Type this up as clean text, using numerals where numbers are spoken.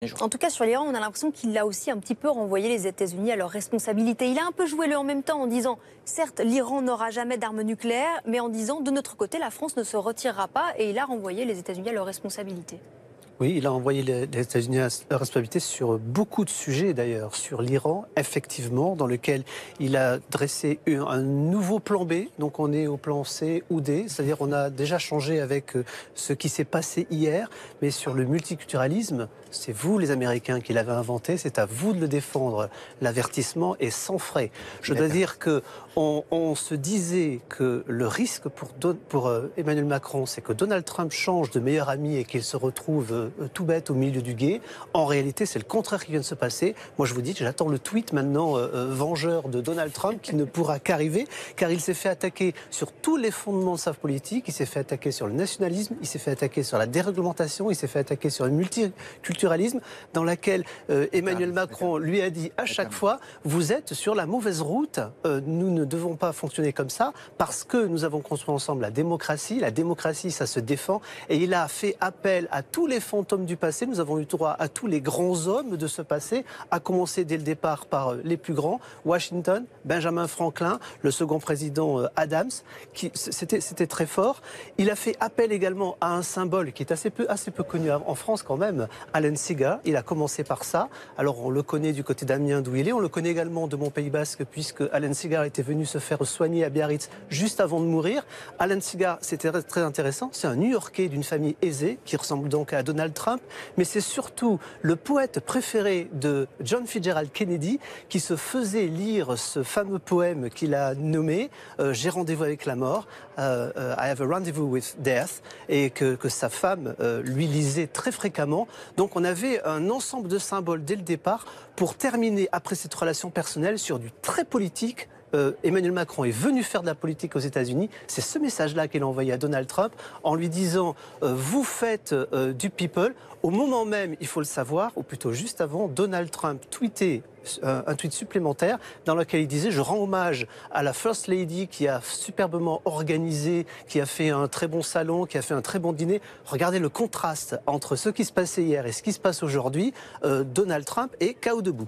En tout cas, sur l'Iran, on a l'impression qu'il a aussi un petit peu renvoyé les États-Unis à leurs responsabilités. Il a un peu joué le en même temps en disant, certes, l'Iran n'aura jamais d'armes nucléaires, mais en disant, de notre côté, la France ne se retirera pas, et il a renvoyé les États-Unis à leurs responsabilités. Oui, il a envoyé les États-Unis à la responsabilité sur beaucoup de sujets d'ailleurs. Sur l'Iran, effectivement, dans lequel il a dressé un nouveau plan B. Donc on est au plan C ou D, c'est-à-dire on a déjà changé avec ce qui s'est passé hier. Mais sur le multiculturalisme, c'est vous les Américains qui l'avez inventé, c'est à vous de le défendre. L'avertissement est sans frais. Je dois dire que on se disait que le risque pour Emmanuel Macron, c'est que Donald Trump change de meilleur ami et qu'il se retrouve tout bête au milieu du gué. En réalité, c'est le contraire qui vient de se passer. Moi, je vous dis, j'attends le tweet maintenant vengeur de Donald Trump qui ne pourra qu'arriver, car il s'est fait attaquer sur tous les fondements de sa politique. Il s'est fait attaquer sur le nationalisme, il s'est fait attaquer sur la déréglementation, il s'est fait attaquer sur le multiculturalisme, dans laquelle Emmanuel Macron lui a dit à chaque fois, vous êtes sur la mauvaise route, nous ne devons pas fonctionner comme ça, parce que nous avons construit ensemble la démocratie, ça se défend, et il a fait appel à tous les fantômes du passé, nous avons eu droit à tous les grands hommes de ce passé, à commencer dès le départ par les plus grands, Washington, Benjamin Franklin, le second président Adams, c'était très fort. Il a fait appel également à un symbole qui est assez peu connu en France quand même, Alan Seeger, il a commencé par ça, alors on le connaît du côté d'Amiens d'où il est, on le connaît également de mon Pays Basque puisque Alan Seeger était venu se faire soigner à Biarritz juste avant de mourir. Alan Seeger, c'était très intéressant, c'est un New-Yorkais d'une famille aisée qui ressemble donc à Donald Trump, mais c'est surtout le poète préféré de John Fitzgerald Kennedy qui se faisait lire ce fameux poème qu'il a nommé J'ai rendez-vous avec la mort, I have a rendezvous with death, et que sa femme lui lisait très fréquemment. Donc on avait un ensemble de symboles dès le départ pour terminer après cette relation personnelle sur du très politique. Emmanuel Macron est venu faire de la politique aux États-Unis. C'est ce message-là qu'il a envoyé à Donald Trump en lui disant vous faites du people. Au moment même, il faut le savoir, ou plutôt juste avant, Donald Trump tweetait un tweet supplémentaire dans lequel il disait je rends hommage à la First Lady qui a superbement organisé, qui a fait un très bon salon, qui a fait un très bon dîner. Regardez le contraste entre ce qui se passait hier et ce qui se passe aujourd'hui. Donald Trump est KO debout.